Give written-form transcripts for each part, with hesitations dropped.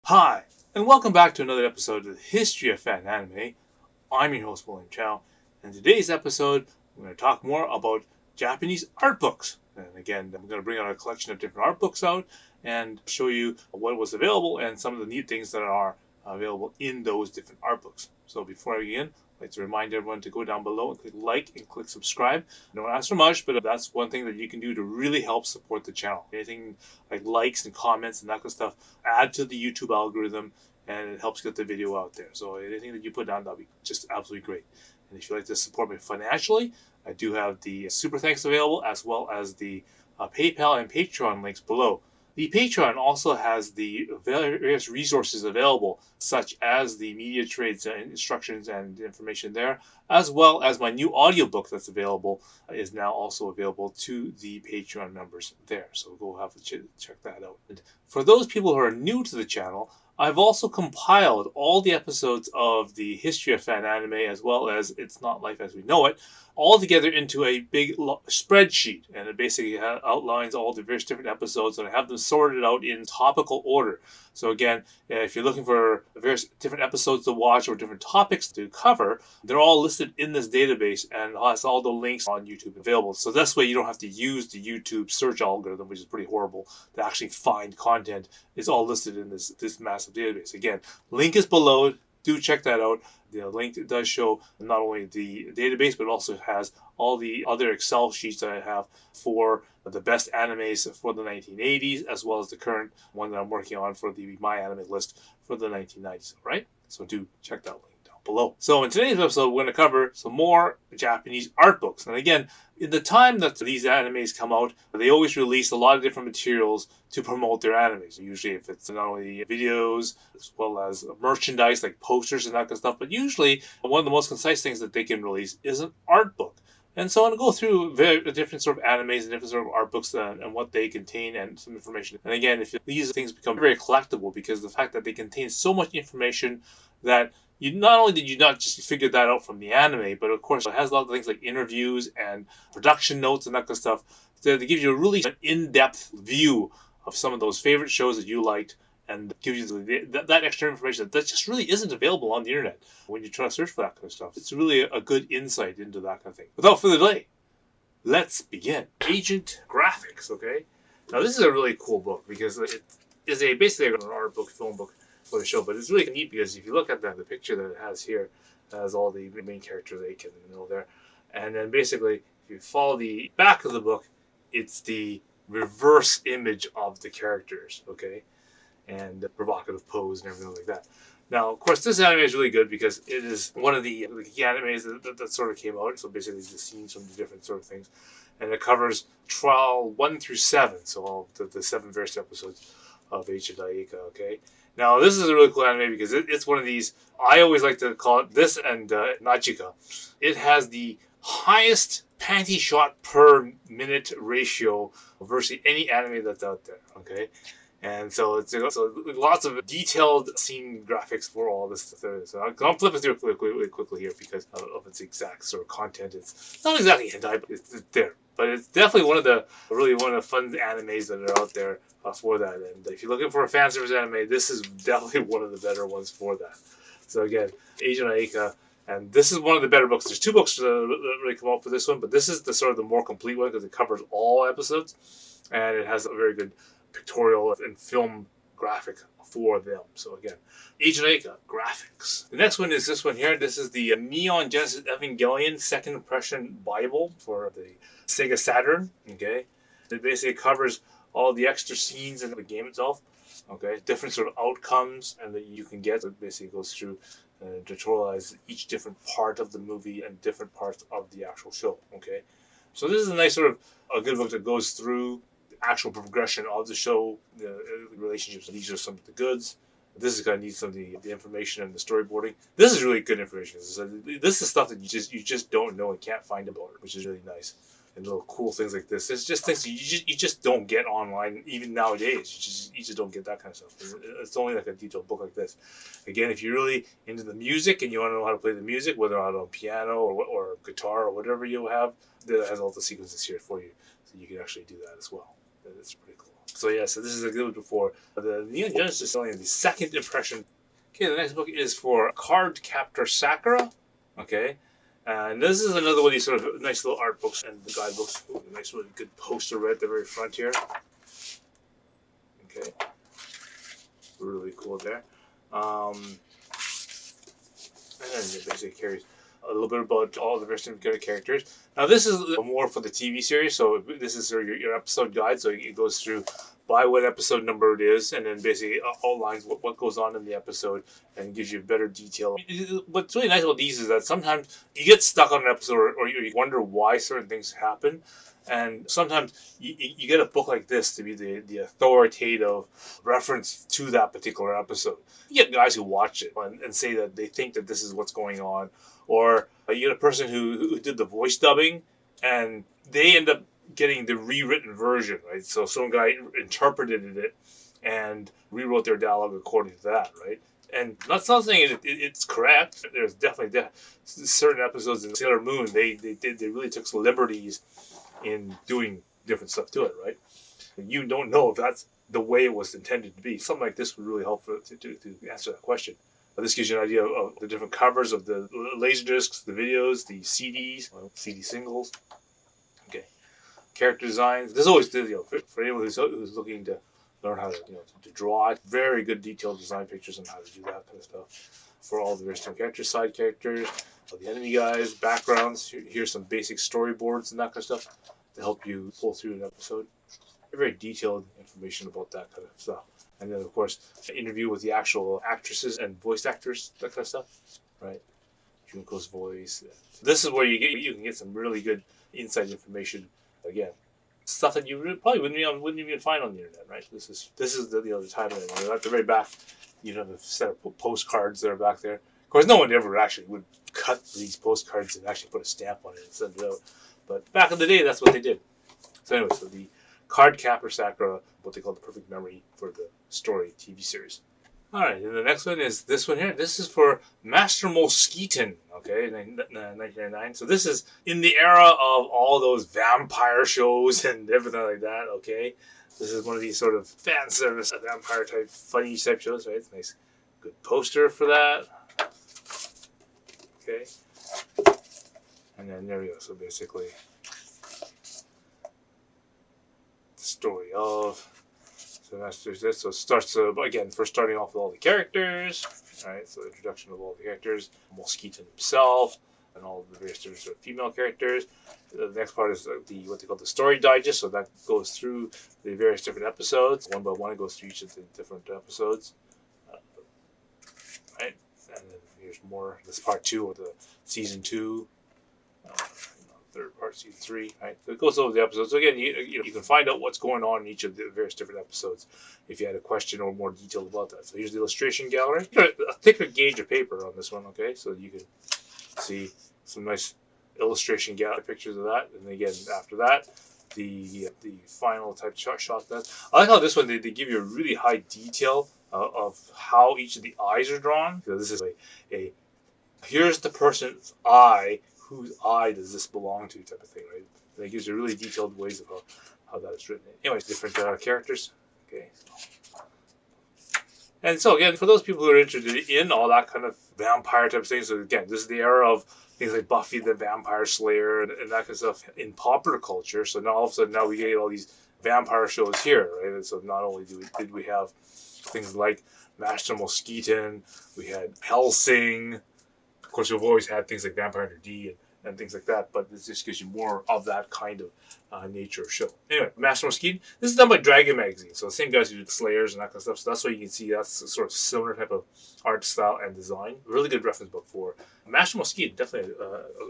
Hi, and welcome back to another episode of the History of Fan Anime. I'm your host, William Chow, and in today's episode, we're going to talk more about Japanese art books. And again, I'm going to bring out a collection of different art books out and show you what was available and some of the neat things that are available in those different art books. So before I begin, I'd like to remind everyone to go down below and click like and click subscribe. Don't ask for much, but that's one thing that you can do to really help support the channel. Anything like likes and comments and that kind of stuff add to the YouTube algorithm, and it helps get the video out there. So anything that you put down, that'll be just absolutely great. And if you'd like to support me financially, I do have the Super Thanks available, as well as the PayPal and Patreon links below. The Patreon also has the various resources available, such as the media trades and instructions and information there, as well as my new audiobook that's available is now also available to the Patreon members there. So go have to check that out. And for those people who are new to the channel, I've also compiled all the episodes of the History of Fan Anime, as well as It's Not Life as We Know It, all together into a big spreadsheet, and it basically outlines all the various different episodes, and I have them sorted out in topical order. So again, if you're looking for various different episodes to watch or different topics to cover, they're all listed in this database, and it has all the links on YouTube available. So this way you don't have to use the YouTube search algorithm, which is pretty horrible, to actually find content. It's all listed in this massive database. Again, link is below. Do check that out. The link does show not only the database, but also has all the other Excel sheets that I have for the best animes for the 1980s, as well as the current one that I'm working on for the My Anime list for the 1990s. All right? So do check that link down below. So in today's episode, we're going to cover some more Japanese art books. And again, in the time that these animes come out, they always release a lot of different materials to promote their animes. Usually if it's not only videos, as well as merchandise like posters and that kind of stuff, but usually one of the most concise things that they can release is an art book. And so I'm going to go through very different sort of animes and different sort of art books and what they contain and some information. And again, if these things become very collectible, because the fact that they contain so much information that you not only did you not just figure that out from the anime, but of course it has a lot of things like interviews and production notes and that kind of stuff to give you a really in-depth view of some of those favorite shows that you liked, and give you that extra information that just really isn't available on the internet when you try to search for that kind of stuff. It's really a good insight into that kind of thing. Without further delay, let's begin. Agent Graphics, okay? Now this is a really cool book because it is basically an art book, film book for the show, but it's really neat because if you look at the picture that it has here, it has all the main characters, Aika in the middle there, and then basically if you follow the back of the book, it's the reverse image of the characters, okay? And the provocative pose and everything like that. Now, of course, this anime is really good because it is one of the key animes that sort of came out. So basically, the scenes from the different sort of things. And it covers trial 1 through 7. So all the 7 various episodes of Agent Aika, okay? Now, this is a really cool anime because it's one of these, I always like to call it this and Nachika. It has the highest panty shot per minute ratio versus any anime that's out there, okay? And so it's lots of detailed scene graphics for all this stuff. So I'm flipping through really quickly here because of its exact sort of content. It's not exactly hentai, but it's there. But it's definitely one of the fun animes that are out there for that. And if you're looking for a fan service anime, this is definitely one of the better ones for that. So again, Agent Aika. And this is one of the better books. There's 2 books that really come out for this one, but this is the sort of the more complete one because it covers all episodes. And it has a very good pictorial and film graphic for them. So again, Agent Aika graphics. The next one is this one here. This is the Neon Genesis Evangelion Second Impression Bible for the Sega Saturn. Okay, it basically covers all the extra scenes in the game itself. Okay, different sort of outcomes and that you can get. It basically goes through and tutorialize each different part of the movie and different parts of the actual show. Okay, so this is a nice sort of a good book that goes through actual progression of the show, the relationships. These are some of the goods. This is going to need some of the information and the storyboarding. This is really good information. This is stuff that you just don't know and can't find about it, which is really nice. And little cool things like this. It's just things you just don't get online even nowadays. You just don't get that kind of stuff. It's only like a detailed book like this. Again, if you're really into the music and you want to know how to play the music, whether on piano or guitar or whatever you have, that has all the sequences here for you, so you can actually do that as well. It's pretty cool. So yeah, so this is a good one for the Neon Genesis, only the second impression. Okay, the next book is for Card Captor Sakura. Okay, and this is another one of these sort of nice little art books and the guidebooks. Ooh, a nice, really good poster right at the very front here. Okay, really cool there. And then it basically carries a little bit about all the various different characters. Now this is more for the TV series, so this is sort of your episode guide. So it goes through by what episode number it is, and then basically outlines what goes on in the episode and gives you better detail. What's really nice about these is that sometimes you get stuck on an episode or you wonder why certain things happen. And sometimes you get a book like this to be the authoritative reference to that particular episode. You get guys who watch it and say that they think that this is what's going on. Or you get a person who did the voice dubbing and they end up getting the rewritten version, right? So some guy interpreted it and rewrote their dialogue according to that, right? And that's not saying it's correct. There's definitely certain episodes in Sailor Moon, they really took some liberties in doing different stuff to it, right? And you don't know if that's the way it was intended to be. Something like this would really help to answer that question. This gives you an idea of the different covers of the laser discs, the videos, the CDs, CD singles. Okay, character designs. There's always, for anyone who's looking to learn how to to draw. Very good detailed design pictures on how to do that kind of stuff for all the various different characters, side characters, the enemy guys, backgrounds. Here's some basic storyboards and that kind of stuff to help you pull through an episode. Very detailed information about that kind of stuff. And then, of course, an interview with the actual actresses and voice actors, that kind of stuff, right? Junko's voice. This is where you can get some really good inside information. Again, stuff that you probably wouldn't even find on the internet, right? This is the time at the very back. You have a set of postcards that are back there. Of course, no one ever actually would cut these postcards and actually put a stamp on it and send it out. But back in the day, that's what they did. So anyway, so the Card Captor Sakura, what they call the perfect memory for the story TV series. Alright, and the next one is this one here. This is for Master Mosquitoon, okay, 1999. So this is in the era of all those vampire shows and everything like that, okay? This is one of these sort of fan service vampire type, funny type shows, right? It's a nice, good poster for that. Okay. And then there we go. So basically, the story of. So that's this. So it starts again first starting off with all the characters. All right. So introduction of all the characters, Mosquitoon himself, and all the various different sort of female characters. The next part is what they call the story digest. So that goes through the various different episodes one by one. It goes through each of the different episodes. Right. And then here's more. This part 2 of the season 2. Third part, season 3, right? So it goes over the episodes. So again, you can find out what's going on in each of the various different episodes if you had a question or more detail about that. So here's the illustration gallery. A thicker gauge of paper on this one, okay? So you can see some nice illustration gallery pictures of that. And again, after that, the final type shot that. I like how this one, they give you a really high detail of how each of the eyes are drawn. So this is here's the person's eye. Whose eye does this belong to type of thing, right? And it gives you really detailed ways of how that is written. Anyways, different characters. Okay. And so again, for those people who are interested in all that kind of vampire type of thing, so again, this is the era of things like Buffy the Vampire Slayer and that kind of stuff in popular culture. So now all of a sudden now we get all these vampire shows here, right? And so not only did we have things like Master Mosquitoon, we had Hellsing. Of course, we've always had things like Vampire Hunter D and things like that, but this just gives you more of that kind of nature of show. Anyway, Master Mosquitoon, this is done by Dragon Magazine, so the same guys who did Slayers and that kind of stuff, so that's why you can see that's a sort of similar type of art style and design. Really good reference book for Master Mosquitoon, definitely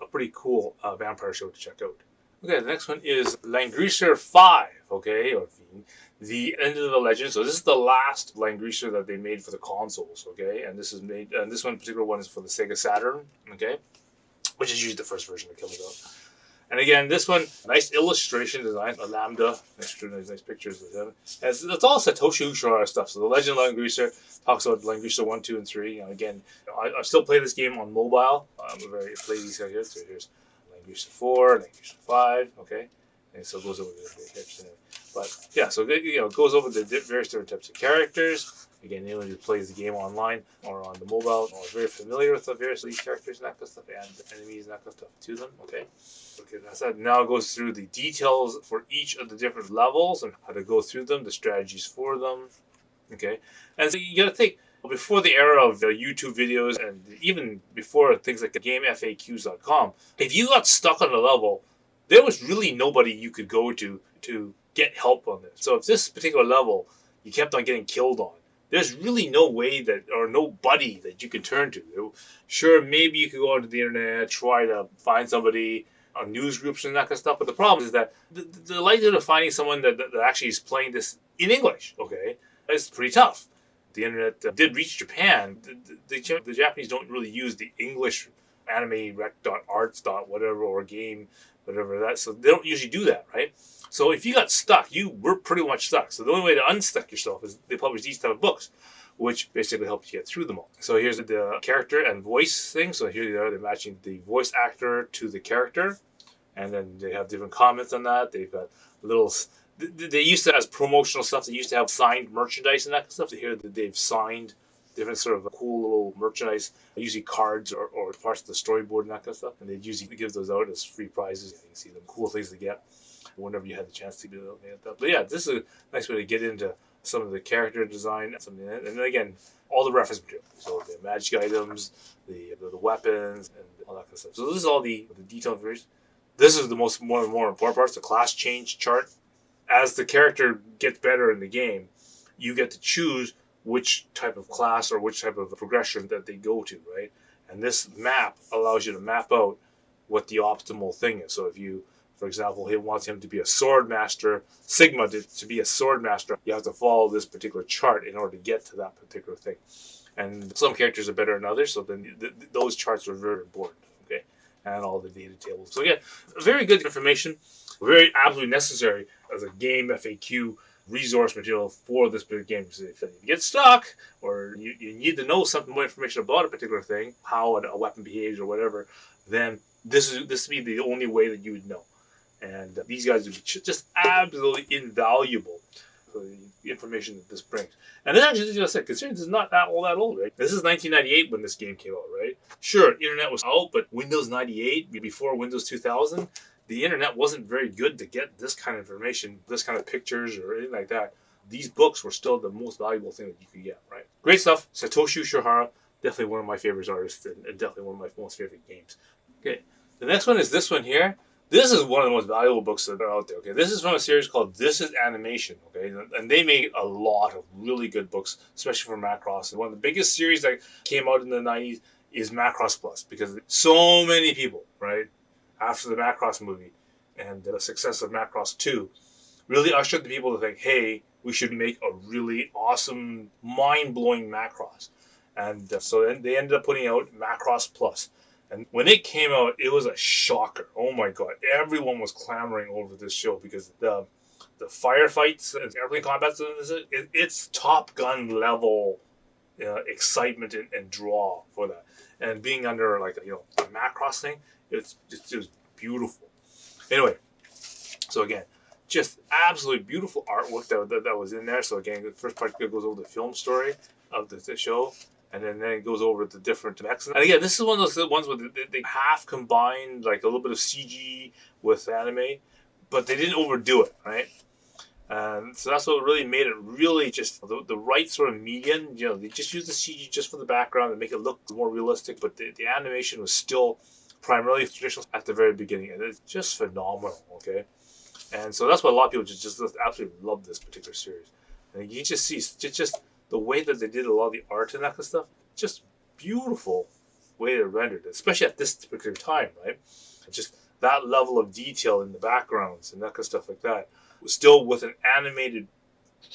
a pretty cool vampire show to check out. Okay, the next one is Langrisser 5, okay, or the End of the Legend. So this is the last Langrisser that they made for the consoles, okay, and this one particular one is for the Sega Saturn, okay, which is usually the first version that comes out. And again, this one, nice illustration design, a lambda, nice pictures of him. And it's all Satoshi Uchiwara stuff. So the Legend of Langrisser talks about Langrisser 1, 2, and 3. And again, I still play this game on mobile. I'm very play these guys here. So here's Langrisser 4, Langrisser 5, okay. And so it goes over the tips. But yeah, so it goes over the various different types of characters. Again, anyone who plays the game online or on the mobile or is very familiar with the various of these characters and that kind of stuff, and enemies and that kind of stuff to them. Okay, that's that. Now it goes through the details for each of the different levels and how to go through them, the strategies for them. Okay, and so you got to think before the era of YouTube videos and even before things like GameFAQs.com, if you got stuck on a level, there was really nobody you could go to get help on this. So if this particular level you kept on getting killed on, there's really no way that, or nobody that you could turn to. Sure, maybe you could go onto the internet, try to find somebody on news groups and that kind of stuff, but the problem is that the likelihood of finding someone that actually is playing this in English, okay, is pretty tough. The internet did reach Japan. The Japanese don't really use the English anime rec.arts. whatever or game whatever that, so they don't usually do that, right? So if you got stuck, you were pretty much stuck. So the only way to unstuck yourself is they publish these type of books, which basically helps you get through them all. So here's the character and voice thing. So here they are, they're matching the voice actor to the character, and then they have different comments on that. They've got little. They used to, as promotional stuff, they used to have signed merchandise and that kind of stuff. To hear that they've signed different sort of cool little merchandise, usually cards or parts of the storyboard and that kind of stuff. And they'd usually give those out as free prizes. You can see them cool things to get whenever you had the chance to do that. But yeah, this is a nice way to get into some of the character design. And then again, all the reference material. So the magic items, the weapons, and all that kind of stuff. So this is all the detailed information. This is the more important parts, the class change chart. As the character gets better in the game, you get to choose which type of class or which type of progression that they go to, right? And this map allows you to map out what the optimal thing is. So if you, for example, he wants him to be a sword master, Sigma to be a sword master, you have to follow this particular chart in order to get to that particular thing. And some characters are better than others, so then those charts are very important, okay? And all the data tables. So again, very good information, very absolutely necessary as a game FAQ resource material for this particular game. So if you get stuck or you need to know something more information about a particular thing, how a weapon behaves or whatever, then this would be the only way that you would know. And these guys would be just absolutely invaluable for the information that this brings. And this actually, as I said, considering this is not all that old, right? This is 1998 when this game came out, right? Sure, internet was out, but Windows 98, before Windows 2000, the internet wasn't very good to get this kind of information, this kind of pictures or anything like that. These books were still the most valuable thing that you could get, right? Great stuff. Satoshi Ushihara, definitely one of my favorite artists and definitely one of my most favorite games. Okay, the next one is this one here. This is one of the most valuable books that are out there. Okay, this is from a series called This Is Animation. Okay, and they make a lot of really good books, especially for Macross. And one of the biggest series that came out in the 90s is Macross Plus, because so many people, right, after the Macross movie and the success of Macross 2, really ushered the people to think, hey, we should make a really awesome, mind-blowing Macross. And so then they ended up putting out Macross Plus. And when it came out, it was a shocker. Oh my God. Everyone was clamoring over this show because the firefights and airplane combat, it's Top Gun level excitement and draw for that. And being under like a Macross thing, it was beautiful. Anyway, so again, just absolutely beautiful artwork that was in there. So again, the first part goes over the film story of the show. And then it goes over the different mechs. And again, this is one of those ones where they half combined like a little bit of CG with anime, but they didn't overdo it, right? And so that's what really made it really just the right sort of median. They just used the CG just for the background and make it look more realistic, but the animation was still primarily traditional at the very beginning, and it's just phenomenal, okay? And so that's why a lot of people just absolutely love this particular series. And you just see just the way that they did a lot of the art and that kind of stuff, just beautiful way to render it, especially at this particular time, right? Just that level of detail in the backgrounds and that kind of stuff like that, still with an animated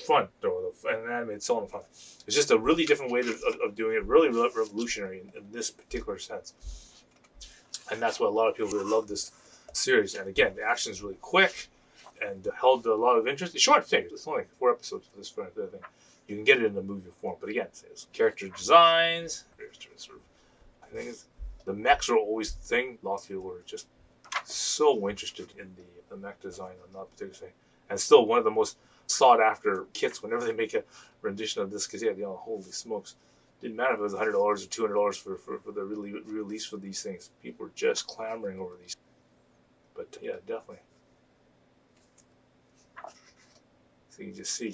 front, or an animated cell in the front. It's just a really different way of doing it, really revolutionary in this particular sense. And that's why a lot of people really love this series. And again, the action is really quick and held a lot of interest. It's short thing. It's only 4 episodes for this kind of thing. You can get it in the movie form, but again, it's character designs, sort of things. The mechs are always the thing. Lots of people were just so interested in the mech design on that particular thing. And still one of the most sought after kits whenever they make a rendition of this, because holy smokes. Didn't matter if it was $100 or $200 for the release for these things. People were just clamoring over these. But yeah, definitely. So you just see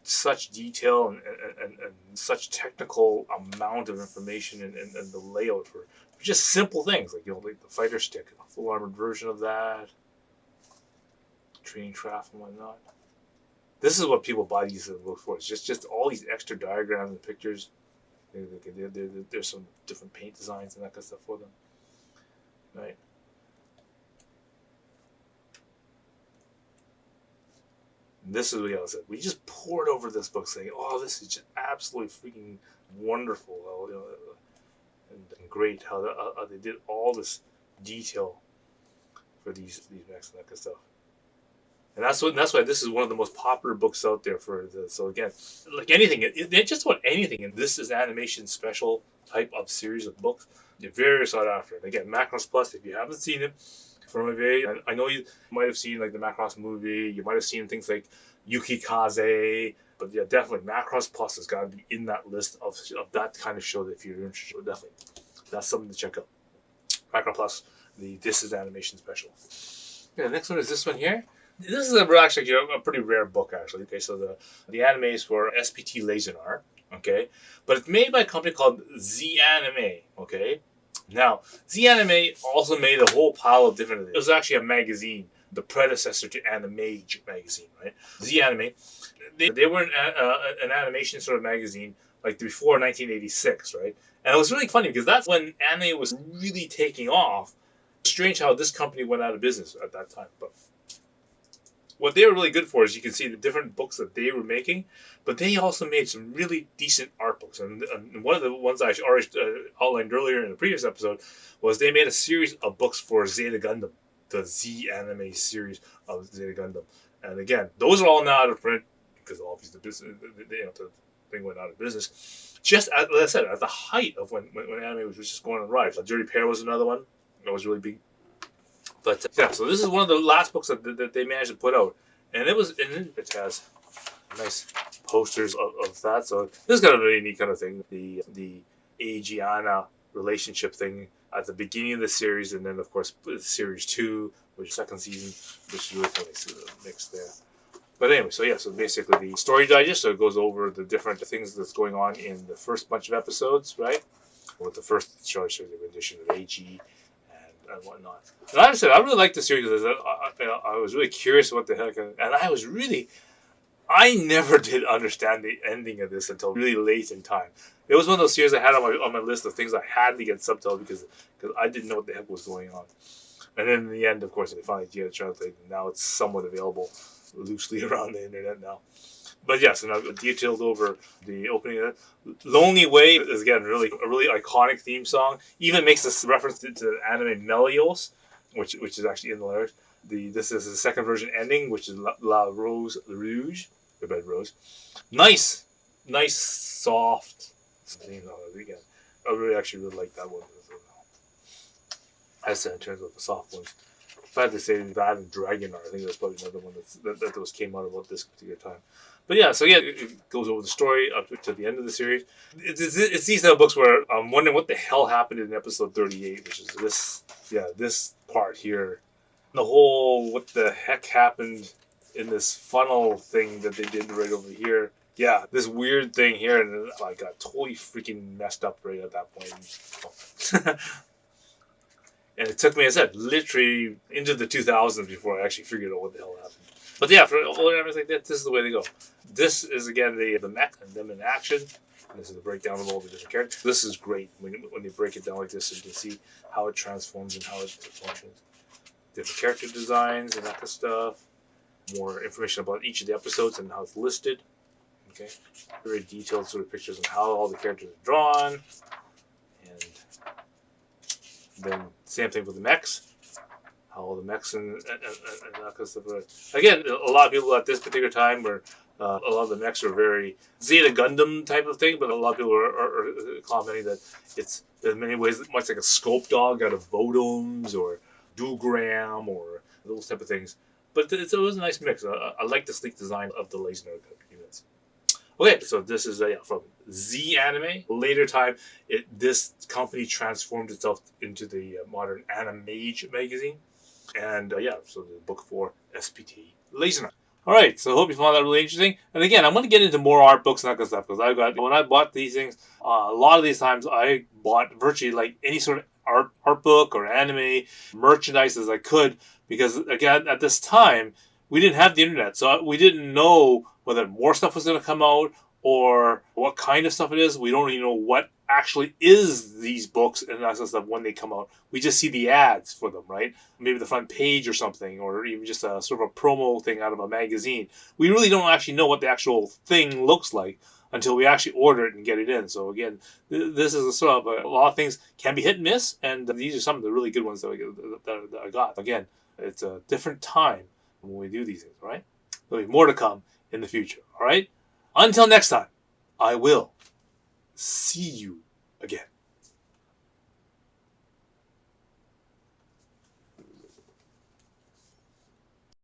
such detail and such technical amount of information and the layout for just simple things like like the fighter stick, a full armored version of that, training craft and whatnot. This is what people buy these books for. It's just all these extra diagrams and pictures. There's some different paint designs and that kind of stuff for them, right? And this is what I said. We just poured over this book saying, "Oh, this is just absolutely freaking wonderful, and great how they did all this detail for these mechs and that kind of stuff." And that's why this is one of the most popular books out there for this. So again, like anything, just about anything, and this is animation special type of series of books. They're very sought after. And again, Macross Plus, if you haven't seen it, I know you might have seen like the Macross movie. You might have seen things like Yukikaze, but yeah, definitely Macross Plus has got to be in that list of that kind of show that if you're interested. Definitely, that's something to check out. Macross Plus, this is animation special. Yeah, the next one is this one here. This is actually a pretty rare book, actually. Okay, so the anime is for SPT Layzner, okay? But it's made by a company called Z Anime, okay? Now, Z Anime also made a whole pile of different... It was actually a magazine, the predecessor to Animage magazine, right? Z Anime, they were an animation sort of magazine, like before 1986, right? And it was really funny, because that's when anime was really taking off. Strange how this company went out of business at that time, but... What they were really good for is you can see the different books that they were making, but they also made some really decent art books. And one of the ones I already outlined earlier in the previous episode was they made a series of books for Zeta Gundam, the Z Anime series of Zeta Gundam. And again, those are all now out of print because obviously the thing went out of business. Just as I said, at the height of when anime was just going on the rise. Dirty Pair was another one that was really big. But yeah, so this is one of the last books that they managed to put out, and it has nice posters of that. So this is kind of a really neat kind of thing. The Aegiana relationship thing at the beginning of the series, and then of course series 2, which is second season, which is really funny. So mixed there. But anyway, so basically the story digest. So it goes over the different things that's going on in the first bunch of episodes, right? With the first show the rendition of AG. And whatnot. And like I said, I really liked the series because I was really curious what the heck, and I never did understand the ending of this until really late in time. It was one of those series I had on my list of things I had to get subtitled because I didn't know what the heck was going on. And then in the end, of course, they finally get it translated, and now it's somewhat available loosely around the internet now. But yes, and I've detailed over the opening of it. Lonely Way is, again, a really iconic theme song. Even makes this reference to the anime Melios, which is actually in the lyrics. This is the second version ending, which is La Rose Rouge, the Red Rose. Nice, soft theme song. Again, I really like that one. I said in terms of the soft ones. If I had to say that and Dragon Art, I think that's probably another one that came out about this particular time. But yeah, so yeah, it goes over the story up to the end of the series. It's these type of books where I'm wondering what the hell happened in episode 38, which is this part here. The whole what the heck happened in this funnel thing that they did right over here. Yeah, this weird thing here, and I got totally freaking messed up right at that point. And it took me, as I said, literally into the 2000s before I actually figured out what the hell happened. But yeah, for all everything, this is the way to go. This is, again, the mech and them in action. This is the breakdown of all the different characters. This is great when they break it down like this, so you can see how it transforms and how it functions. Different character designs and that kind of stuff. More information about each of the episodes and how it's listed. Okay, very detailed sort of pictures of how all the characters are drawn. And then same thing with the mechs. How all the mechs and that kind of stuff. Again, a lot of people at this particular time were a lot of the mechs are very Zeta Gundam type of thing, but a lot of people are commenting that it's in many ways much like a scope dog out of Vodoms or duogram or those type of things. But it was a nice mix. I like the sleek design of the Layzner units. Okay, so this is from Z Anime. Later time, this company transformed itself into the modern Animage magazine. And so the book for SPT Layzner. All right, so I hope you found that really interesting. And again, I'm going to get into more art books and that kind of stuff because when I bought these things, a lot of these times I bought virtually like any sort of art book or anime merchandise as I could because again at this time we didn't have the internet, so we didn't know whether more stuff was going to come out or what kind of stuff it is. We don't even know what actually is these books and that kind of stuff when they come out. We just see the ads for them, right? Maybe the front page or something, or even just a sort of a promo thing out of a magazine. We really don't actually know what the actual thing looks like until we actually order it and get it in. So again, this is a sort of a lot of things can be hit and miss, and these are some of the really good ones that I got. Again, it's a different time when we do these things, right? There'll be more to come in the future, all right? Until next time, I will see you